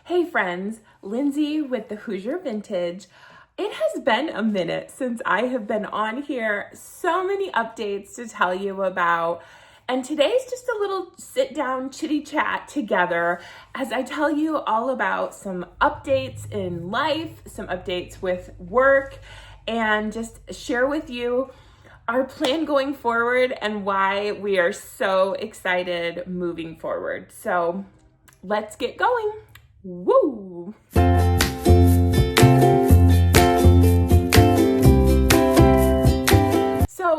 Hey friends, Lindsay with the Hoosier Vintage. It has been a minute since I have been on here. So many updates to tell you about. And today's just a little sit down chitty chat together as I tell you all about some updates in life, some updates with work, and just share with you our plan going forward and why we are so excited moving forward. So let's get going. Woo! So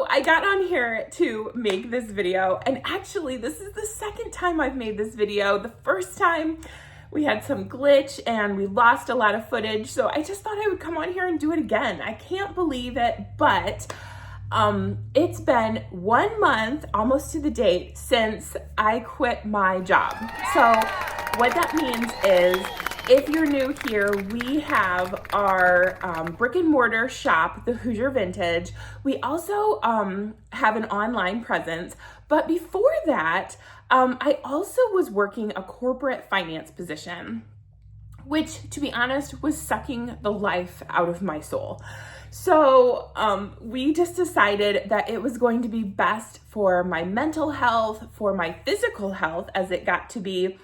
I got on here to make this video, and actually this is the second time I've made this video. The first time we had some glitch and we lost a lot of footage, so I just thought I would come on here and do it again. I can't believe it, but it's been 1 month, almost to the date, since I quit my job. So what that means is, if you're new here, we have our brick and mortar shop, the Hoosier Vintage. We also have an online presence, but before that, I also was working a corporate finance position, which, to be honest, was sucking the life out of my soul. So we just decided that it was going to be best for my mental health, for my physical health, as it got to be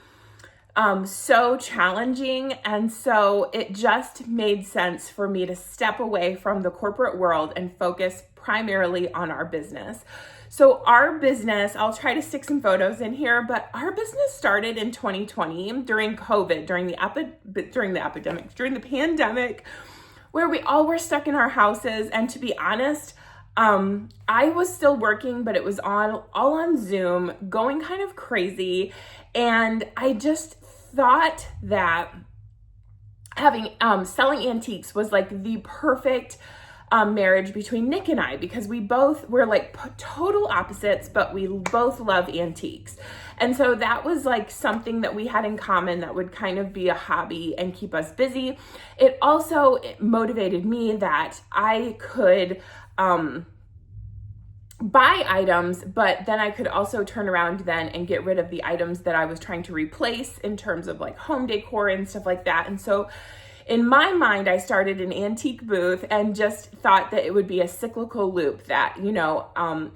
so challenging. And so it just made sense for me to step away from the corporate world and focus primarily on our business. So our business, I'll try to stick some photos in here, but our business started in 2020 during COVID, during the pandemic, where we all were stuck in our houses. And to be honest, I was still working, but it was all on Zoom, going kind of crazy. And I just thought that having selling antiques was like the perfect marriage between Nick and I, because we both were like total opposites, but we both love antiques. And so that was like something that we had in common that would kind of be a hobby and keep us busy. It also motivated me that I could buy items, but then I could also turn around then and get rid of the items that I was trying to replace in terms of like home decor and stuff like that. And so in my mind, I started an antique booth and just thought that it would be a cyclical loop that,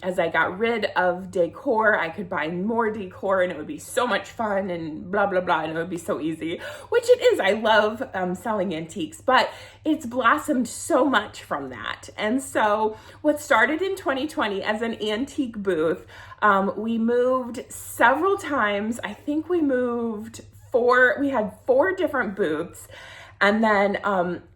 as I got rid of decor, I could buy more decor and it would be so much fun and blah, blah, blah. And it would be so easy, which it is. I love selling antiques, but it's blossomed so much from that. And so what started in 2020 as an antique booth, we moved several times. I think we had 4 different booths. And then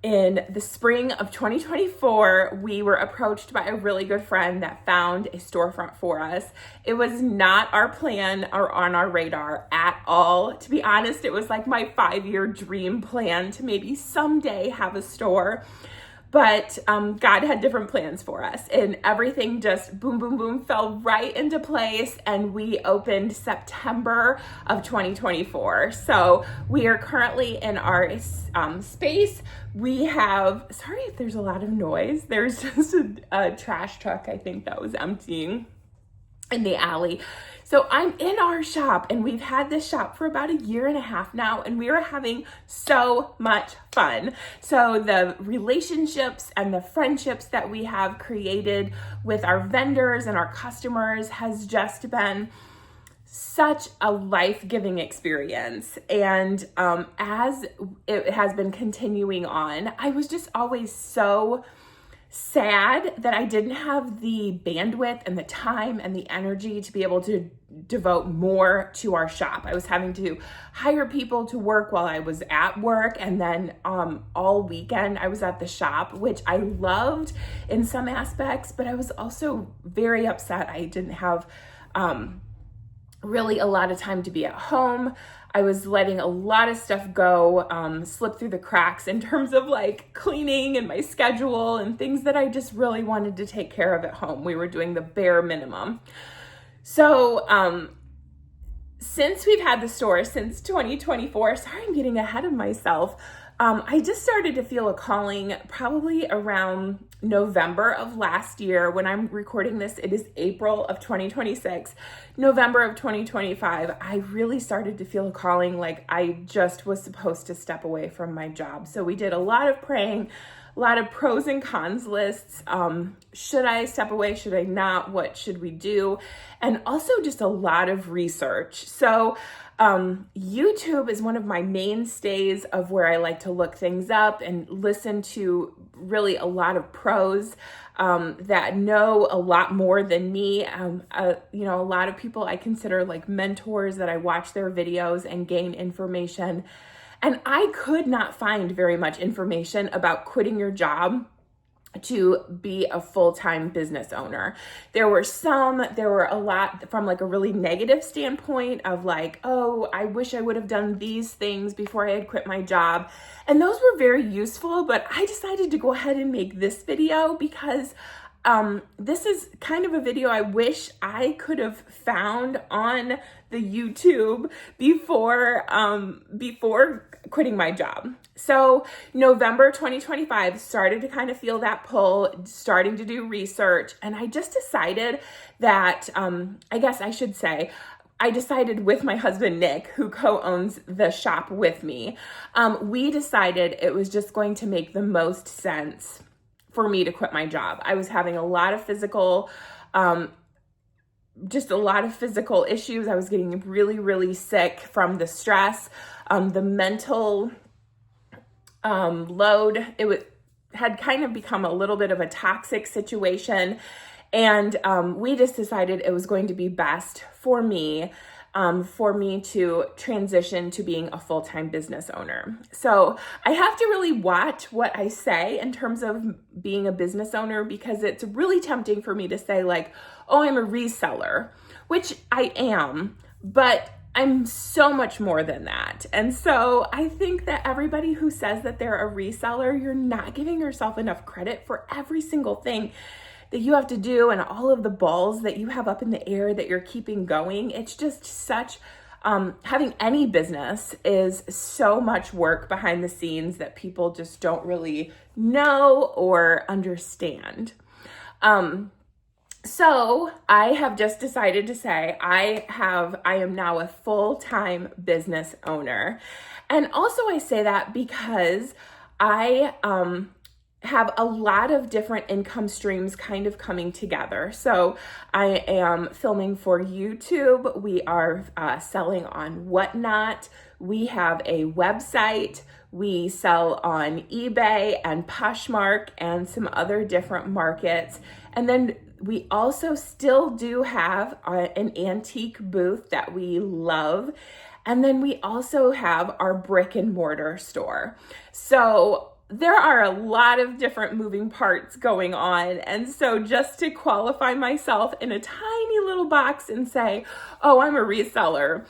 in the spring of 2024, we were approached by a really good friend that found a storefront for us. It was not our plan or on our radar at all. To be honest, it was like my 5-year dream plan to maybe someday have a store. But God had different plans for us, and everything just boom, boom, boom fell right into place, and we opened September of 2024. So we are currently in our space. We have, sorry if there's a lot of noise. There's just a trash truck, I think, that was emptying in the alley. So I'm in our shop, and we've had this shop for about 1.5 years now, and we are having so much fun. So the relationships and the friendships that we have created with our vendors and our customers has just been such a life-giving experience. And as it has been continuing on, I was just always so sad that I didn't have the bandwidth and the time and the energy to be able to devote more to our shop. I was having to hire people to work while I was at work, and then all weekend I was at the shop, which I loved in some aspects, but I was also very upset I didn't have really a lot of time to be at home. I was letting a lot of stuff go, slip through the cracks in terms of like cleaning and my schedule and things that I just really wanted to take care of at home. We were doing the bare minimum. So since we've had the store since 2024, sorry, I'm getting ahead of myself. I just started to feel a calling probably around November of last year. When I'm recording this, it is April of 2026. November of 2025, I really started to feel a calling, like I just was supposed to step away from my job. So we did a lot of praying, a lot of pros and cons lists. Should I step away? Should I not? What should we do? And also just a lot of research. So YouTube is one of my mainstays of where I like to look things up and listen to really a lot of pros that know a lot more than me. A lot of people I consider like mentors that I watch their videos and gain information. And I could not find very much information about quitting your job to be a full-time business owner. There were a lot from like a really negative standpoint of like, oh, I wish I would have done these things before I had quit my job. And those were very useful, but I decided to go ahead and make this video because this is kind of a video I wish I could have found on the YouTube before quitting my job. So November 2025 started to kind of feel that pull, starting to do research. And I just decided that, I decided with my husband, Nick, who co-owns the shop with me, we decided it was just going to make the most sense for me to quit my job. I was having a lot of physical issues. I was getting really, really sick from the stress, the mental load. Had kind of become a little bit of a toxic situation. And we just decided it was going to be best for me to transition to being a full-time business owner. So I have to really watch what I say in terms of being a business owner, because it's really tempting for me to say like, oh, I'm a reseller, which I am, but I'm so much more than that. And so I think that everybody who says that they're a reseller, you're not giving yourself enough credit for every single thing that you have to do and all of the balls that you have up in the air that you're keeping going. It's just such, having any business is so much work behind the scenes that people just don't really know or understand. So I have just decided to say I am now a full-time business owner. And also I say that because I, have a lot of different income streams kind of coming together. So I am filming for YouTube. We are selling on Whatnot. We have a website. We sell on eBay and Poshmark and some other different markets. And then we also still do have an antique booth that we love. And then we also have our brick and mortar store. So there are a lot of different moving parts going on. And so just to qualify myself in a tiny little box and say, oh, I'm a reseller,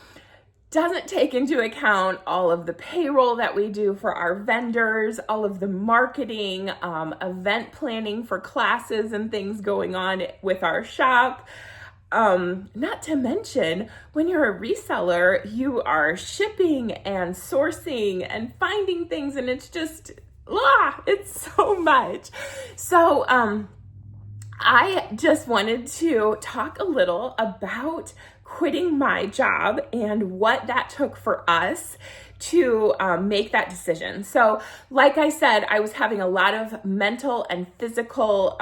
doesn't take into account all of the payroll that we do for our vendors, all of the marketing, event planning for classes and things going on with our shop. Not to mention, when you're a reseller, you are shipping and sourcing and finding things, and it's just, it's so much. So, I just wanted to talk a little about quitting my job and what that took for us to make that decision. So, like I said, I was having a lot of mental and physical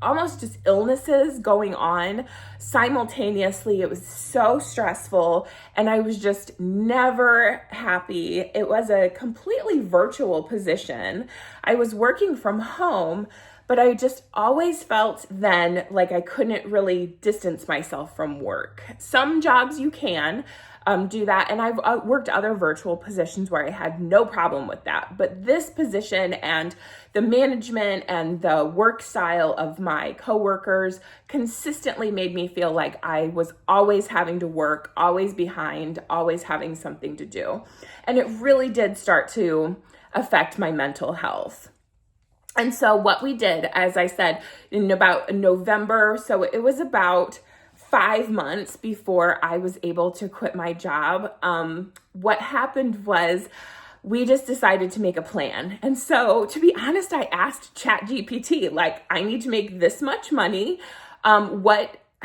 almost just illnesses going on simultaneously. It was so stressful and I was just never happy. It was a completely virtual position. I was working from home, but I just always felt then like I couldn't really distance myself from work. Some jobs you can do that, and I've worked other virtual positions where I had no problem with that. But this position and the management and the work style of my coworkers consistently made me feel like I was always having to work, always behind, always having something to do. And it really did start to affect my mental health. And so what we did, as I said, in about November, so it was about 5 months before I was able to quit my job. What happened was we just decided to make a plan. And so, to be honest, I asked ChatGPT, like, I need to make this much money.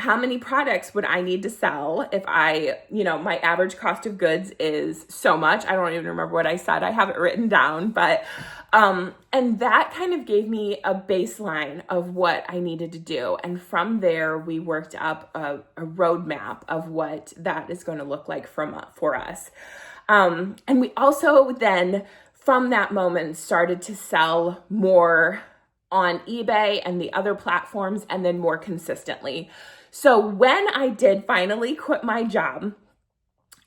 How many products would I need to sell if my average cost of goods is so much? I don't even remember what I said. I have it written down, but, and that kind of gave me a baseline of what I needed to do. And from there, we worked up a roadmap of what that is going to look like for us. And we also then, from that moment, started to sell more on eBay and the other platforms, and then more consistently. So when I did finally quit my job,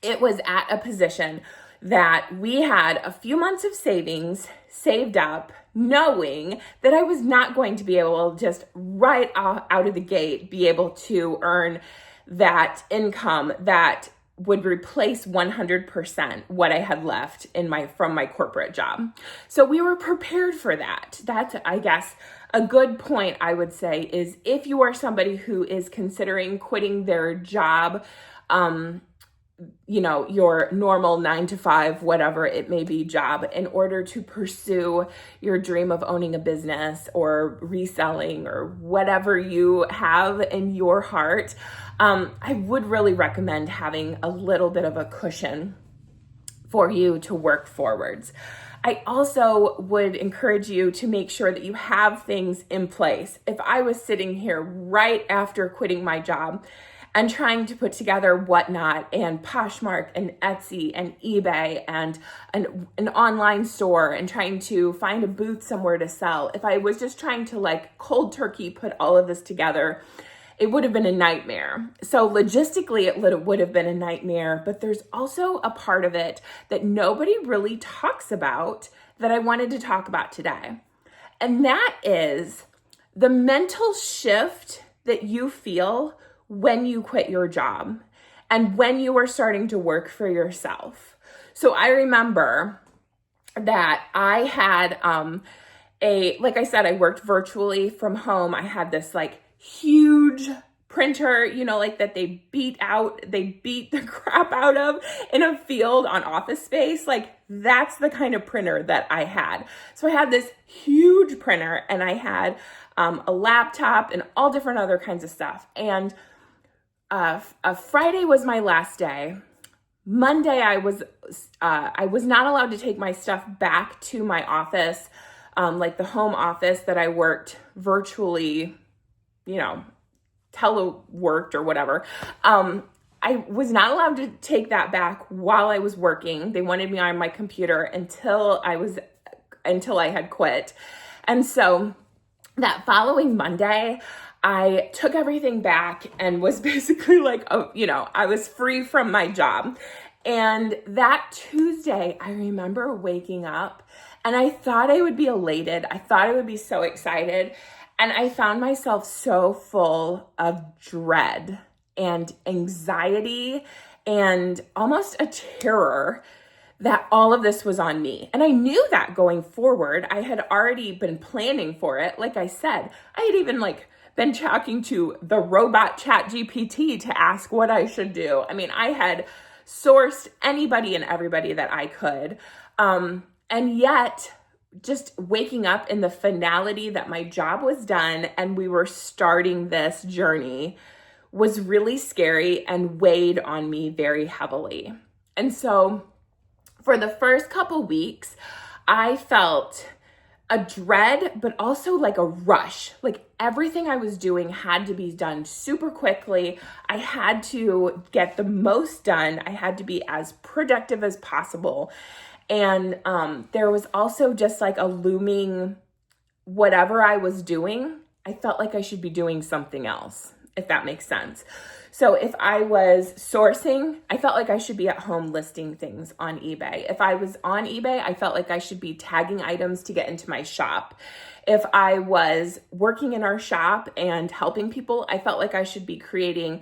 it was at a position that we had a few months of savings saved up, knowing that I was not going to be able to just right out of the gate be able to earn that income that would replace 100% what I had left from my corporate job. So we were prepared for that. That's, I guess, a good point, I would say, is if you are somebody who is considering quitting their job, your normal 9-to-5, whatever it may be job, in order to pursue your dream of owning a business or reselling or whatever you have in your heart, I would really recommend having a little bit of a cushion for you to work forwards. I also would encourage you to make sure that you have things in place. If I was sitting here right after quitting my job and trying to put together Whatnot and Poshmark and Etsy and eBay and an online store and trying to find a booth somewhere to sell, if I was just trying to like cold turkey put all of this together, it would have been a nightmare. So logistically, it would have been a nightmare, but there's also a part of it that nobody really talks about that I wanted to talk about today. And that is the mental shift that you feel when you quit your job and when you are starting to work for yourself. So I remember that I had like I said, I worked virtually from home. I had this like huge printer, like that they beat the crap out of in a field on Office Space. Like that's the kind of printer that I had. So I had this huge printer and I had a laptop and all different other kinds of stuff. And Friday was my last day. Monday, I was not allowed to take my stuff back to my office, like the home office that I worked virtually, teleworked or whatever. I was not allowed to take that back while I was working. They wanted me on my computer until I had quit. And so that following Monday, I took everything back and was basically like, I was free from my job. And that Tuesday, I remember waking up and I thought I would be elated. I thought I would be so excited. And I found myself so full of dread and anxiety and almost a terror that all of this was on me. And I knew that going forward. I had already been planning for it. Like I said, I had even been talking to the robot ChatGPT to ask what I should do. I mean, I had sourced anybody and everybody that I could. And yet, just waking up in the finality that my job was done and we were starting this journey was really scary and weighed on me very heavily. And so for the first couple weeks, I felt a dread, but also like a rush. Like everything I was doing had to be done super quickly. I had to get the most done. I had to be as productive as possible. And there was also just like a looming, whatever I was doing, I felt like I should be doing something else, if that makes sense. So if I was sourcing, I felt like I should be at home listing things on eBay. If I was on eBay, I felt like I should be tagging items to get into my shop. If I was working in our shop and helping people, I felt like I should be creating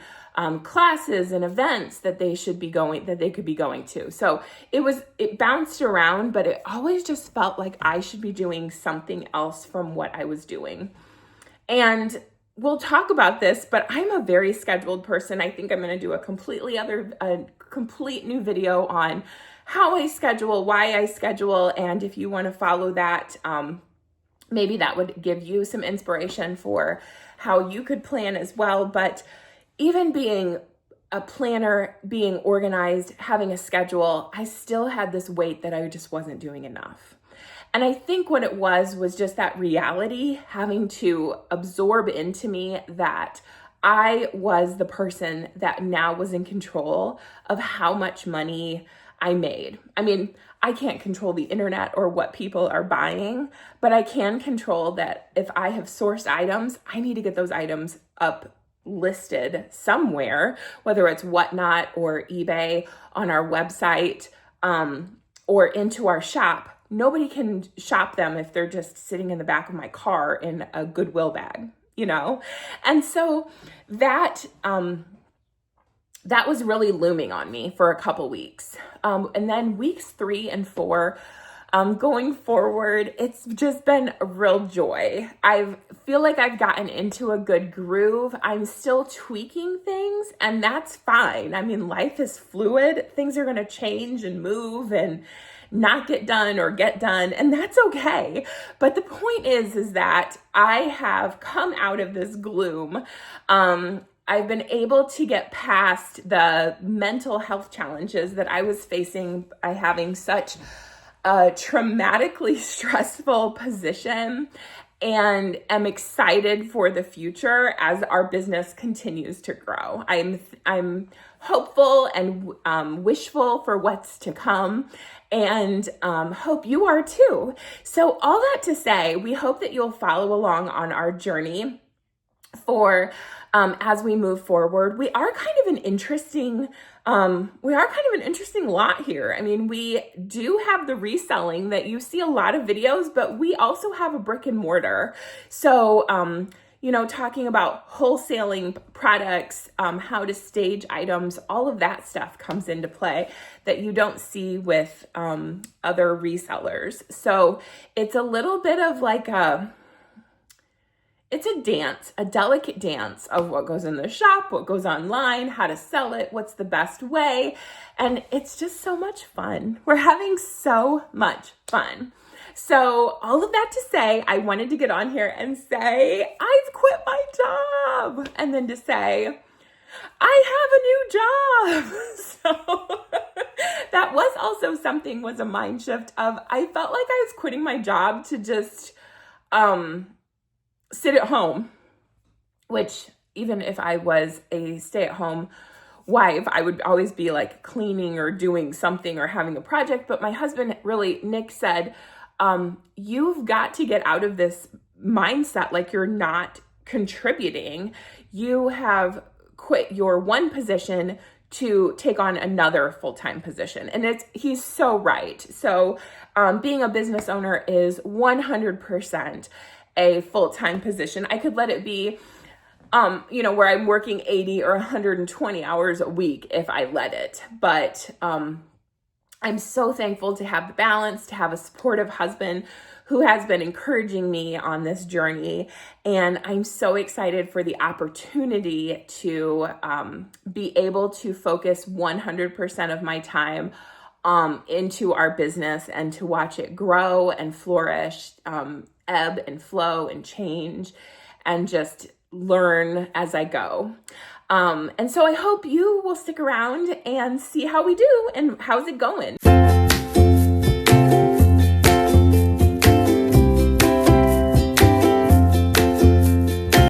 classes and events that they could be going to. So it bounced around, but it always just felt like I should be doing something else from what I was doing. And we'll talk about this, but I'm a very scheduled person. I think I'm going to do a complete new video on how I schedule, why I schedule, and if you want to follow that, maybe that would give you some inspiration for how you could plan as well. But even being a planner, being organized, having a schedule, I still had this weight that I just wasn't doing enough. And I think what it was just that reality having to absorb into me that I was the person that now was in control of how much money I made. I mean, I can't control the internet or what people are buying, but I can control that if I have sourced items, I need to get those items up listed somewhere, whether it's Whatnot or eBay, on our website, or into our shop. Nobody can shop them if they're just sitting in the back of my car in a Goodwill bag, you know? And so that was really looming on me for a couple weeks. And then weeks 3 and 4, going forward, it's just been a real joy. I feel like I've gotten into a good groove. I'm still tweaking things, and that's fine. I mean, life is fluid. Things are going to change and move and not get done or get done, and that's okay. But the point is that I have come out of this gloom. I've been able to get past the mental health challenges that I was facing by having such a traumatically stressful position, and am excited for the future as our business continues to grow. I'm hopeful and wishful for what's to come, and hope you are too. So all that to say, we hope that you'll follow along on our journey for as we move forward. We are kind of an interesting lot here. I mean, we do have the reselling that you see a lot of videos, but we also have a brick and mortar. So, talking about wholesaling products, how to stage items, all of that stuff comes into play that you don't see with other resellers. So it's a little bit of like it's a dance, a delicate dance of what goes in the shop, what goes online, how to sell it, what's the best way. And it's just so much fun. We're having so much fun. So all of that to say, I wanted to get on here and say, I've quit my job. And then to say, I have a new job. So that was also was a mind shift of, I felt like I was quitting my job to just, sit at home, which even if I was a stay-at-home wife, I would always be like cleaning or doing something or having a project. But my husband, really, Nick, said, you've got to get out of this mindset like you're not contributing. You have quit your one position to take on another full-time position. And he's so right. So being a business owner is 100% a full-time position. I could let it be, where I'm working 80 or 120 hours a week if I let it. But I'm so thankful to have the balance, to have a supportive husband who has been encouraging me on this journey. And I'm so excited for the opportunity to be able to focus 100% of my time into our business and to watch it grow and flourish, ebb and flow and change, and just learn as I go. And so I hope you will stick around and see how we do and how's it going.